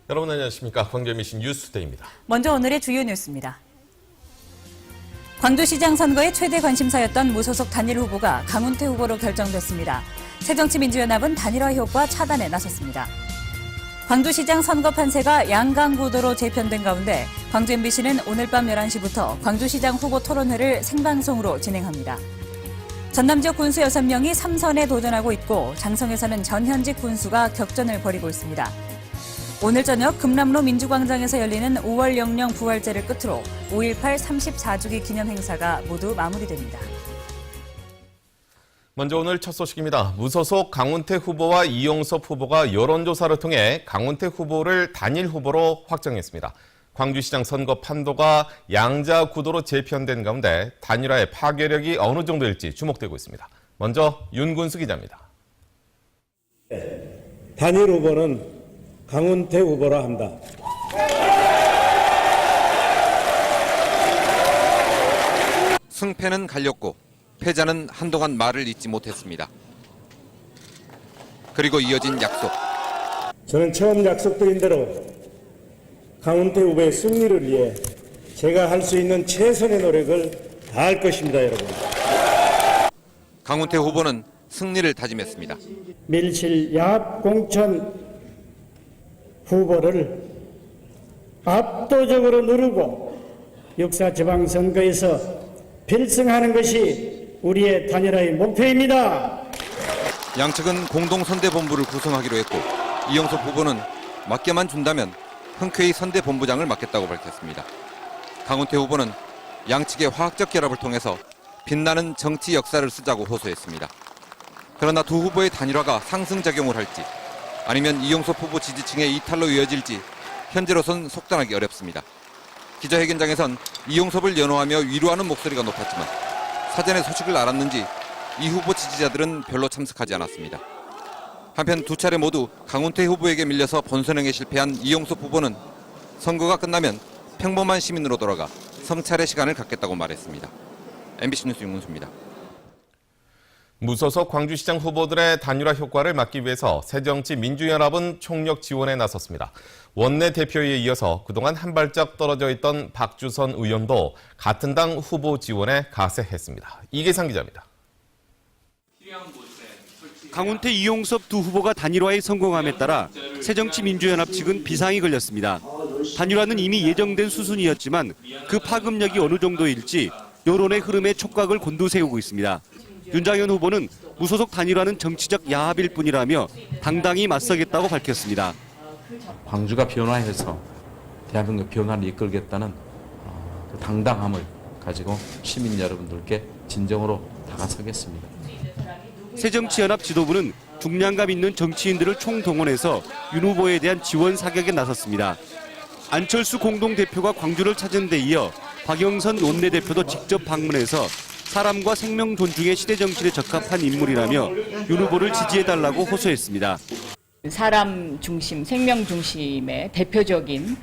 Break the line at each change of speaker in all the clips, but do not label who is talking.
여러분 안녕하십니까. 광주MBC 뉴스데이입니다.
먼저 오늘의 주요 뉴스입니다. 광주시장 선거의 최대 관심사였던 무소속 단일 후보가 강훈태 후보로 결정됐습니다. 새정치민주연합은 단일화 효과 차단에 나섰습니다. 광주시장 선거 판세가 양강구도로 재편된 가운데 광주MBC는 오늘 밤 11시부터 광주시장 후보 토론회를 생방송으로 진행합니다. 전남 지역 군수 6명이 3선에 도전하고 있고 장성에서는 전현직 군수가 격전을 벌이고 있습니다. 오늘 저녁 금남로 민주광장에서 열리는 5월 영령 부활제를 끝으로 5.18 34주기 기념 행사가 모두 마무리됩니다.
먼저 오늘 첫 소식입니다. 무소속 강훈태 후보와 이용섭 후보가 여론조사를 통해 강훈태 후보를 단일 후보로 확정했습니다. 광주시장 선거 판도가 양자 구도로 재편된 가운데 단일화의 파괴력이 어느 정도일지 주목되고 있습니다. 먼저 윤군수 기자입니다.
단일 후보는 강훈태 후보라 한다.
승패는 갈렸고 패자는 한동안 말을 잇지 못했습니다. 그리고 이어진 약속.
저는 처음 약속드린 대로 강훈태 후보의 승리를 위해 제가 할 수 있는 최선의 노력을 다할 것입니다, 여러분.
강훈태 후보는 승리를 다짐했습니다.
밀실 야합 공천 후보를 압도적으로 누르고 역사 지방선거에서 필승하는 것이 우리의 단일화의 목표입니다.
양측은 공동선대본부를 구성하기로 했고 이용섭 후보는 맡게만 준다면 흔쾌히 선대본부장을 맡겠다고 밝혔습니다. 강훈태 후보는 양측의 화학적 결합을 통해서 빛나는 정치 역사를 쓰자고 호소했습니다. 그러나 두 후보의 단일화가 상승작용을 할지 아니면 이용섭 후보 지지층의 이탈로 이어질지 현재로선 속단하기 어렵습니다. 기자회견장에선 이용섭을 연호하며 위로하는 목소리가 높았지만 사전에 소식을 알았는지 이 후보 지지자들은 별로 참석하지 않았습니다. 한편 두 차례 모두 강훈태 후보에게 밀려서 본선행에 실패한 이용섭 후보는 선거가 끝나면 평범한 시민으로 돌아가 성찰의 시간을 갖겠다고 말했습니다. MBC 뉴스 윤문수입니다.
무소속 광주시장 후보들의 단일화 효과를 막기 위해서 새정치민주연합은 총력 지원에 나섰습니다. 원내대표에 이어서 그동안 한 발짝 떨어져 있던 박주선 의원도 같은 당 후보 지원에 가세했습니다. 이계상 기자입니다.
강훈태, 이용섭 두 후보가 단일화에 성공함에 따라 새정치민주연합 측은 비상이 걸렸습니다. 단일화는 이미 예정된 수순이었지만 그 파급력이 어느 정도일지 여론의 흐름에 촉각을 곤두세우고 있습니다. 윤장현 후보는 무소속 단일화는 정치적 야합일 뿐이라며 당당히 맞서겠다고 밝혔습니다.
광주가 변화해서 대한민국 변화를 이끌겠다는 그 당당함을 가지고 시민 여러분들께 진정으로 다가서겠습니다.
새정치연합 지도부는 중량감 있는 정치인들을 총동원해서 윤 후보에 대한 지원 사격에 나섰습니다. 안철수 공동대표가 광주를 찾은 데 이어 박영선 원내대표도 직접 방문해서 사람과 생명 존중의 시대 정신에 적합한 인물이라며 윤 후보를 지지해달라고 호소했습니다.
사람 중심, 생명 중심의 대표적인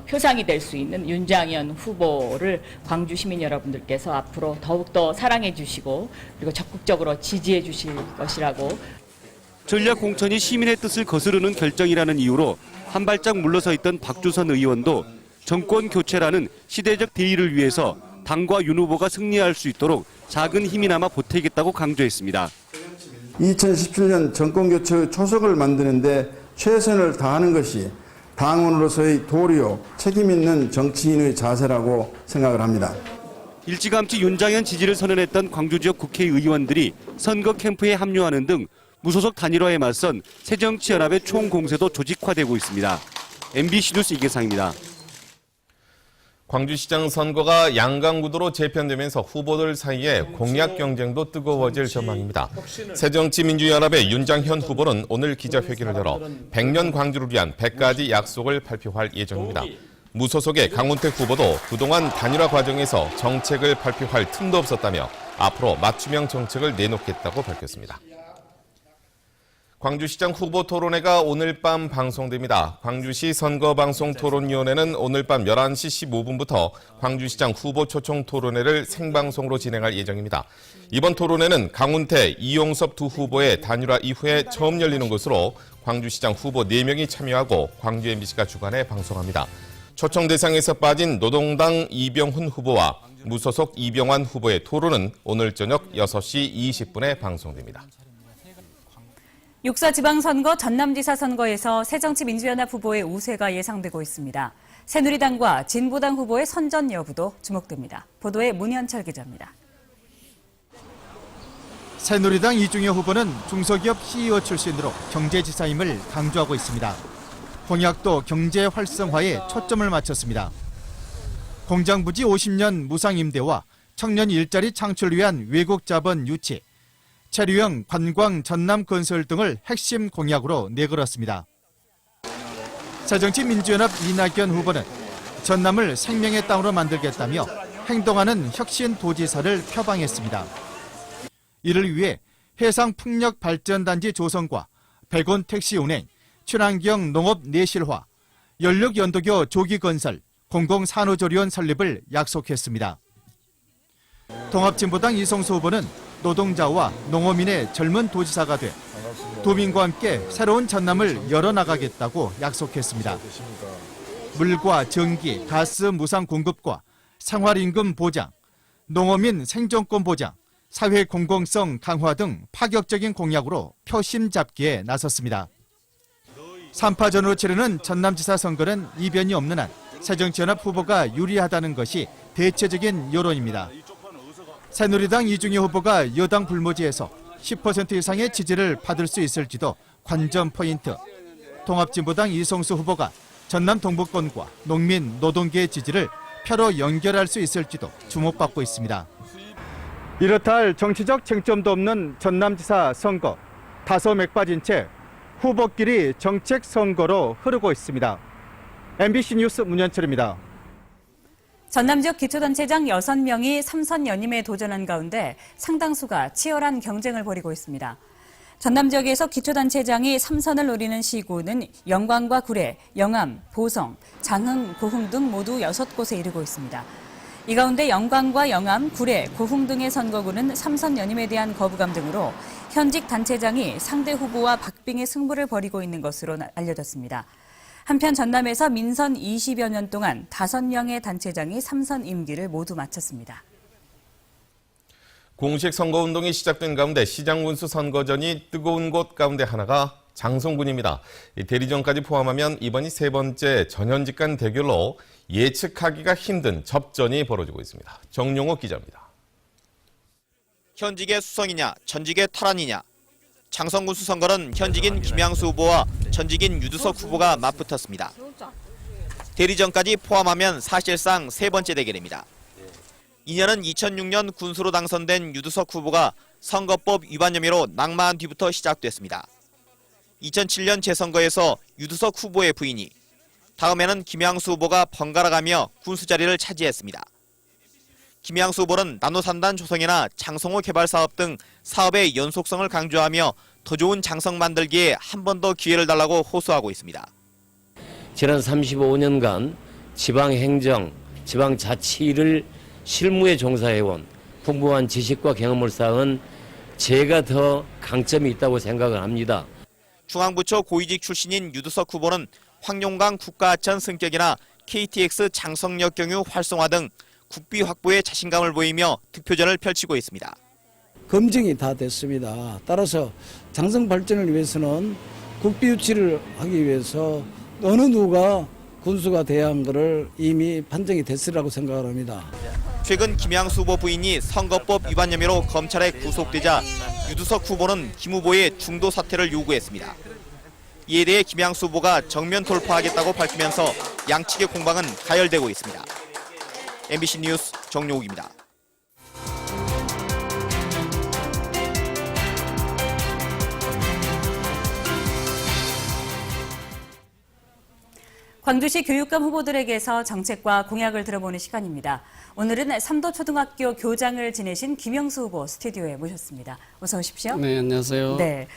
표상이 될 수 있는 윤장현 후보를 광주 시민 여러분들께서 앞으로 더욱더 사랑해 주시고 그리고 적극적으로 지지해 주실 것이라고.
전략 공천이 시민의 뜻을 거스르는 결정이라는 이유로 한 발짝 물러서 있던 박주선 의원도 정권 교체라는 시대적 대의를 위해서 당과 윤 후보가 승리할 수 있도록 작은 힘이나마 보태겠다고 강조했습니다.
2017년 정권교체 초석을 만드는데 최선을 다하는 것이 당원으로서의 도리요, 책임 있는 정치인의 자세라고 생각을 합니다.
일찌감치 윤장현 지지를 선언했던 광주 지역 국회의원들이 선거 캠프에 합류하는 등 무소속 단일화에 맞선 새정치연합의 총공세도 조직화되고 있습니다. MBC 뉴스 이계상입니다.
광주시장 선거가 양강구도로 재편되면서 후보들 사이에 공약 경쟁도 뜨거워질 전망입니다. 새정치민주연합의 윤장현 후보는 오늘 기자회견을 열어 100년 광주를 위한 100가지 약속을 발표할 예정입니다. 무소속의 강훈태 후보도 그동안 단일화 과정에서 정책을 발표할 틈도 없었다며 앞으로 맞춤형 정책을 내놓겠다고 밝혔습니다. 광주시장 후보 토론회가 오늘 밤 방송됩니다. 광주시 선거방송토론위원회는 오늘 밤 11시 15분부터 광주시장 후보 초청 토론회를 생방송으로 진행할 예정입니다. 이번 토론회는 강훈태, 이용섭 두 후보의 단일화 이후에 처음 열리는 것으로 광주시장 후보 4명이 참여하고 광주 MBC가 주관해 방송합니다. 초청 대상에서 빠진 노동당 이병훈 후보와 무소속 이병환 후보의 토론은 오늘 저녁 6시 20분에 방송됩니다.
6사 지방선거 전남지사 선거에서 새정치민주연합 후보의 우세가 예상되고 있습니다. 새누리당과 진보당 후보의 선전 여부도 주목됩니다. 보도에 문현철 기자입니다.
새누리당 이중효 후보는 중소기업 CEO 출신으로 경제지사임을 강조하고 있습니다. 공약도 경제 활성화에 초점을 맞췄습니다. 공장부지 50년 무상임대와 청년 일자리 창출을 위한 외국 자본 유치, 체류형 관광 전남 건설 등을 핵심 공약으로 내걸었습니다. 새정치민주연합 이낙연 후보는 전남을 생명의 땅으로 만들겠다며 행동하는 혁신도지사를 표방했습니다. 이를 위해 해상풍력발전단지 조성과 100원 택시 운행, 친환경 농업 내실화, 연력연도교 조기건설, 공공산후조리원 설립을 약속했습니다. 통합진보당 이성수 후보는 노동자와 농어민의 젊은 도지사가 돼 도민과 함께 새로운 전남을 열어나가겠다고 약속했습니다. 물과 전기, 가스 무상 공급과 생활임금 보장, 농어민 생존권 보장, 사회 공공성 강화 등 파격적인 공약으로 표심 잡기에 나섰습니다. 3파전으로 치르는 전남지사 선거는 이변이 없는 한 새정치연합 후보가 유리하다는 것이 대체적인 여론입니다. 새누리당 이중효 후보가 여당 불모지에서 10% 이상의 지지를 받을 수 있을지도 관전 포인트. 통합진보당 이성수 후보가 전남 동부권과 농민, 노동계의 지지를 표로 연결할 수 있을지도 주목받고 있습니다. 이렇다 할 정치적 쟁점도 없는 전남지사 선거. 다소 맥빠진 채 후보끼리 정책 선거로 흐르고 있습니다. MBC 뉴스 문현철입니다.
전남 지역 기초단체장 6명이 3선 연임에 도전한 가운데 상당수가 치열한 경쟁을 벌이고 있습니다. 전남 지역에서 기초단체장이 3선을 노리는 시구는 영광과 구례, 영암, 보성, 장흥, 고흥 등 모두 6곳에 이르고 있습니다. 이 가운데 영광과 영암, 구례, 고흥 등의 선거구는 3선 연임에 대한 거부감 등으로 현직 단체장이 상대 후보와 박빙의 승부를 벌이고 있는 것으로 알려졌습니다. 한편 전남에서 민선 20여 년 동안 5명의 단체장이 3선 임기를 모두 마쳤습니다.
공식 선거운동이 시작된 가운데 시장군수 선거전이 뜨거운 곳 가운데 하나가 장성군입니다. 대리전까지 포함하면 이번이 3번째 전현직 간 대결로 예측하기가 힘든 접전이 벌어지고 있습니다. 정용호 기자입니다.
현직의 수성이냐 전직의 탈환이냐. 장성군수 선거는 현직인 김양수 후보와 전직인 유두석 후보가 맞붙었습니다. 대리전까지 포함하면 사실상 3번째 대결입니다. 인연은 2006년 군수로 당선된 유두석 후보가 선거법 위반 혐의로 낙마한 뒤부터 시작됐습니다. 2007년 재선거에서 유두석 후보의 부인이, 다음에는 김양수 후보가 번갈아가며 군수 자리를 차지했습니다. 김양수 후보는 나노산단 조성이나 장성호 개발 사업 등 사업의 연속성을 강조하며 더 좋은 장성 만들기에 한 번 더 기회를 달라고 호소하고 있습니다.
지난 35년간 지방행정, 지방자치를 실무에 종사해온 풍부한 지식과 경험을 쌓은 제가 더 강점이 있다고 생각을 합니다.
중앙부처 고위직 출신인 유두석 후보는 황룡강 국가하천 승격이나 KTX 장성역 경유 활성화 등 국비 확보에 자신감을 보이며 득표전을 펼치고 있습니다.
검증이 다 됐습니다. 따라서 장성 발전을 위해서는 국비 유치를 하기 위해서 어느 누가 군수가 돼야 한 것을 이미 판정이 됐으라고 생각을 합니다.
최근 김양수 후보 부인이 선거법 위반 혐의로 검찰에 구속되자 유두석 후보는 김 후보의 중도 사퇴를 요구했습니다. 이에 대해 김양수 후보가 정면 돌파하겠다고 밝히면서 양측의 공방은 가열되고 있습니다. MBC 뉴스 정용욱입니다.
광주시 교육감 후보들에게서 정책과 공약을 들어보는 시간입니다. 오늘은 삼도초등학교 교장을 지내신 김영수 후보 스튜디오에 모셨습니다. 어서 오십시오.
네, 안녕하세요.
네.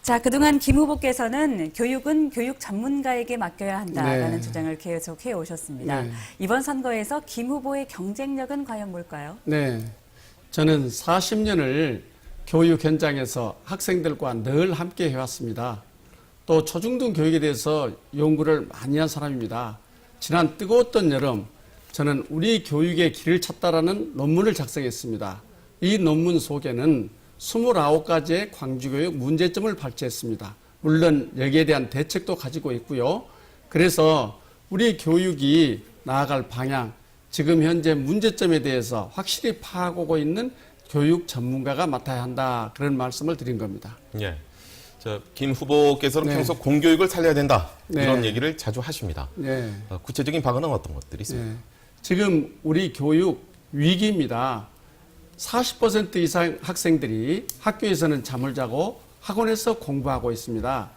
자, 그동안 김 후보께서는 교육은 교육 전문가에게 맡겨야 한다라는 주장을 계속해 오셨습니다. 이번 선거에서 김 후보의 경쟁력은 과연 뭘까요?
네, 저는 40년을 교육 현장에서 학생들과 늘 함께 해왔습니다. 또 초중등 교육에 대해서 연구를 많이 한 사람입니다. 지난 뜨거웠던 여름 저는 우리 교육의 길을 찾다라는 논문을 작성했습니다. 이 논문 속에는 29가지의 광주교육 문제점을 발췌했습니다. 물론 여기에 대한 대책도 가지고 있고요. 그래서 우리 교육이 나아갈 방향, 지금 현재 문제점에 대해서 확실히 파악하고 있는 교육 전문가가 맡아야 한다. 그런 말씀을 드린 겁니다.
예. 김 후보께서는 평소 공교육을 살려야 된다.
네.
이런 얘기를 자주 하십니다.
네.
구체적인 방안은 어떤 것들이 있습니까?
네. 지금 우리 교육 위기입니다. 40% 이상 학생들이 학교에서는 잠을 자고 학원에서 공부하고 있습니다.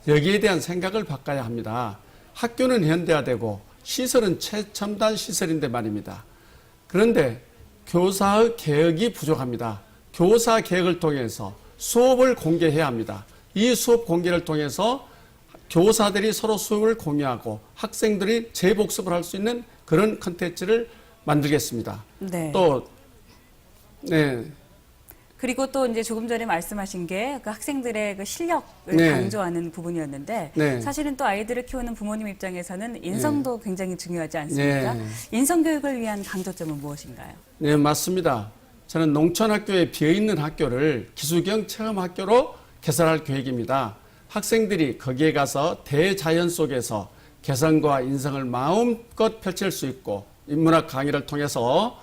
여기에 대한 생각을 바꿔야 합니다. 학교는 현대화되고 시설은 최첨단 시설인데 말입니다. 그런데 교사의 개혁이 부족합니다. 교사 개혁을 통해서 수업을 공개해야 합니다. 이 수업 공개를 통해서 교사들이 서로 수업을 공유하고 학생들이 재복습을 할 수 있는 그런 컨텐츠를 만들겠습니다.
네. 그리고 또 이제 조금 전에 말씀하신 게 그 학생들의 그 실력을 강조하는 부분이었는데 사실은 또 아이들을 키우는 부모님 입장에서는 인성도 굉장히 중요하지 않습니까? 인성 교육을 위한 강조점은 무엇인가요?
네, 맞습니다. 저는 농촌학교에 비어있는 학교를 기술경 체험학교로 개설할 계획입니다. 학생들이 거기에 가서 대자연 속에서 개성과 인성을 마음껏 펼칠 수 있고 인문학 강의를 통해서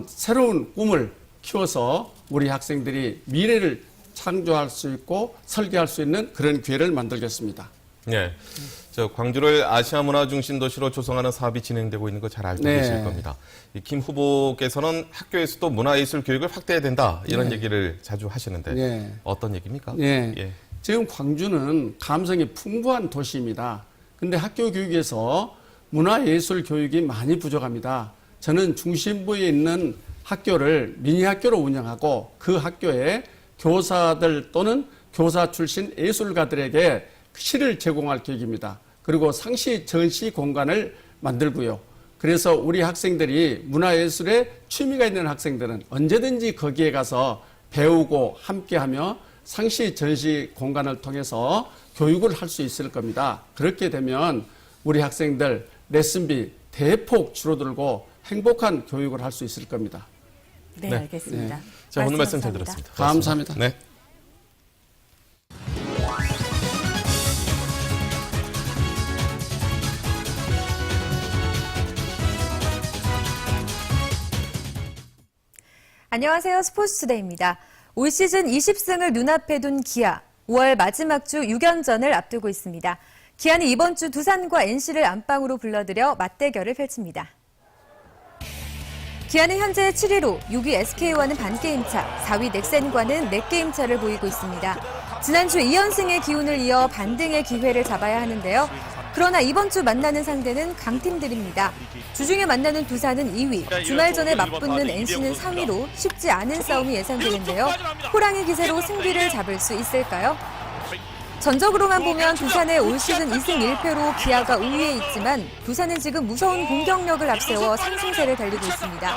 새로운 꿈을 키워서 우리 학생들이 미래를 창조할 수 있고 설계할 수 있는 그런 기회를 만들겠습니다.
네. 광주를 아시아 문화 중심 도시로 조성하는 사업이 진행되고 있는 거 잘 알고 계실 겁니다. 김 후보께서는 학교에서도 문화예술 교육을 확대해야 된다 이런 얘기를 자주 하시는데 어떤 얘기입니까?
지금 광주는 감성이 풍부한 도시입니다. 근데 학교 교육에서 문화예술 교육이 많이 부족합니다. 저는 중심부에 있는 학교를 미니학교로 운영하고 그 학교에 교사들 또는 교사 출신 예술가들에게 시를 제공할 계획입니다. 그리고 상시 전시 공간을 만들고요. 그래서 우리 학생들이 문화예술에 취미가 있는 학생들은 언제든지 거기에 가서 배우고 함께하며 상시 전시 공간을 통해서 교육을 할 수 있을 겁니다. 그렇게 되면 우리 학생들 레슨비 대폭 줄어들고 행복한 교육을 할 수 있을 겁니다.
네, 알겠습니다.
자, 오늘 말씀 잘 들었습니다.
감사합니다.
네.
안녕하세요. 스포츠투데이입니다. 올 시즌 20승을 눈앞에 둔 기아. 5월 마지막 주 6연전을 앞두고 있습니다. 기아는 이번 주 두산과 NC를 안방으로 불러들여 맞대결을 펼칩니다. 기아는 현재 7위로 6위 SK와는 반게임차, 4위 넥센과는 4게임차를 보이고 있습니다. 지난주 2연승의 기운을 이어 반등의 기회를 잡아야 하는데요. 그러나 이번 주 만나는 상대는 강팀들입니다. 주중에 만나는 두산은 2위, 주말 전에 맞붙는 NC는 3위로 쉽지 않은 싸움이 예상되는데요. 호랑이 기세로 승기를 잡을 수 있을까요? 전적으로만 보면 두산의 올 시즌 2승 1패로 기아가 우위에 있지만 두산은 지금 무서운 공격력을 앞세워 상승세를 달리고 있습니다.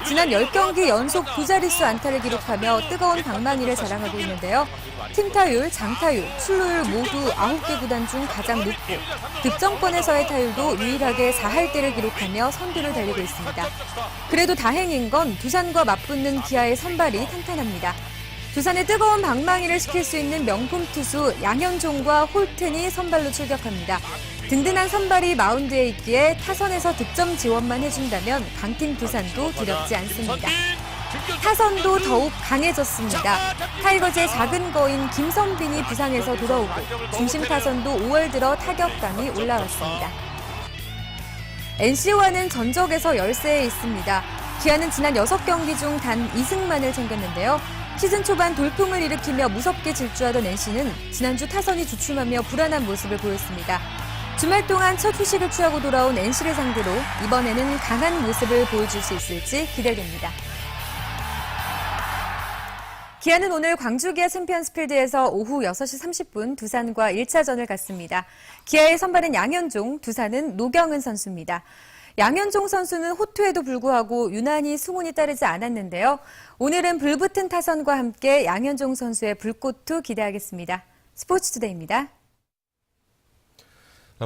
지난 10경기 연속 두 자릿수 안타를 기록하며 뜨거운 방망이를 자랑하고 있는데요. 팀 타율, 장타율, 출루율 모두 9개 구단 중 가장 높고 득점권에서의 타율도 유일하게 4할대를 기록하며 선두를 달리고 있습니다. 그래도 다행인 건 두산과 맞붙는 기아의 선발이 탄탄합니다. 두산의 뜨거운 방망이를 식힐 수 있는 명품 투수 양현종과 홀튼이 선발로 출격합니다. 든든한 선발이 마운드에 있기에 타선에서 득점 지원만 해준다면 강팀 두산도 두렵지 않습니다. 타선도 더욱 강해졌습니다. 타이거즈의 작은 거인 김선빈이 부상에서 돌아오고 중심 타선도 5월 들어 타격감이 올라왔습니다. NC와는 전적에서 열세에 있습니다. 기아는 지난 6경기 중 단 2승만을 챙겼는데요. 시즌 초반 돌풍을 일으키며 무섭게 질주하던 NC는 지난주 타선이 주춤하며 불안한 모습을 보였습니다. 주말 동안 첫 휴식을 취하고 돌아온 NC를 상대로 이번에는 강한 모습을 보여줄 수 있을지 기대됩니다. 기아는 오늘 광주 기아 챔피언스필드에서 오후 6시 30분 두산과 1차전을 갖습니다. 기아의 선발은 양현종, 두산은 노경은 선수입니다. 양현종 선수는 호투에도 불구하고 유난히 승운이 따르지 않았는데요. 오늘은 불붙은 타선과 함께 양현종 선수의 불꽃투 기대하겠습니다. 스포츠투데이입니다.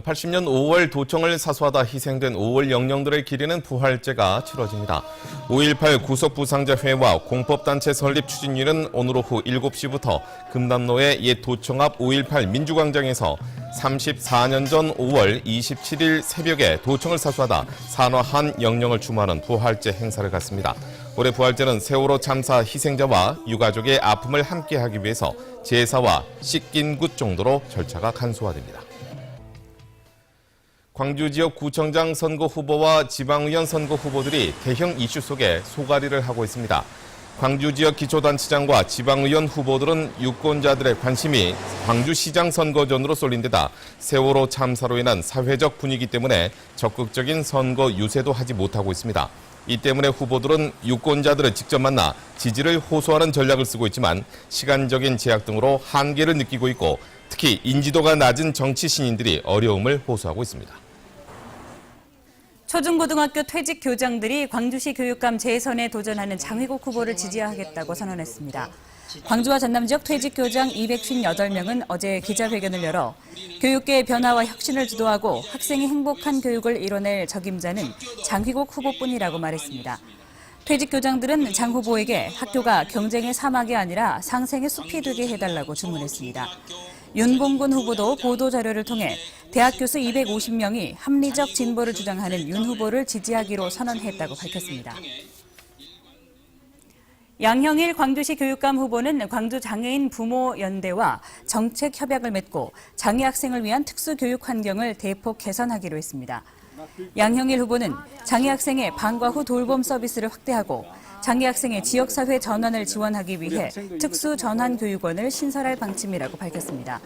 80년 5월 도청을 사수하다 희생된 5월 영령들을 기리는 부활제가 치러집니다. 5.18 구속부상자회와 공법단체 설립 추진위는 오늘 오후 7시부터 금남로의 옛 도청 앞 5.18 민주광장에서 34년 전 5월 27일 새벽에 도청을 사수하다 산화한 영령을 추모하는 부활제 행사를 갖습니다. 올해 부활제는 세월호 참사 희생자와 유가족의 아픔을 함께하기 위해서 제사와 씻긴 굿 정도로 절차가 간소화됩니다. 광주 지역 구청장 선거 후보와 지방의원 선거 후보들이 대형 이슈 속에 소가리를 하고 있습니다. 광주 지역 기초단체장과 지방의원 후보들은 유권자들의 관심이 광주시장 선거전으로 쏠린 데다 세월호 참사로 인한 사회적 분위기 때문에 적극적인 선거 유세도 하지 못하고 있습니다. 이 때문에 후보들은 유권자들을 직접 만나 지지를 호소하는 전략을 쓰고 있지만 시간적인 제약 등으로 한계를 느끼고 있고 특히 인지도가 낮은 정치 신인들이 어려움을 호소하고 있습니다.
초중고등학교 퇴직 교장들이 광주시 교육감 재선에 도전하는 장휘국 후보를 지지하겠다고 선언했습니다. 광주와 전남 지역 퇴직 교장 258명은 어제 기자회견을 열어 교육계의 변화와 혁신을 주도하고 학생이 행복한 교육을 이뤄낼 적임자는 장휘국 후보뿐이라고 말했습니다. 퇴직 교장들은 장 후보에게 학교가 경쟁의 사막이 아니라 상생의 숲이 되게 해달라고 주문했습니다. 윤봉근 후보도 보도자료를 통해 대학 교수 250명이 합리적 진보를 주장하는 윤 후보를 지지하기로 선언했다고 밝혔습니다. 양형일 광주시 교육감 후보는 광주장애인 부모연대와 정책 협약을 맺고 장애 학생을 위한 특수교육 환경을 대폭 개선하기로 했습니다. 양형일 후보는 장애 학생의 방과 후 돌봄 서비스를 확대하고 장애 학생의 지역사회 전환을 지원하기 위해 특수전환교육원을 신설할 방침이라고 밝혔습니다.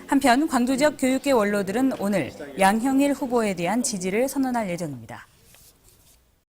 한편 광주 지역 교육계 원로들은 오늘 양형일 후보에 대한 지지를 선언할 예정입니다.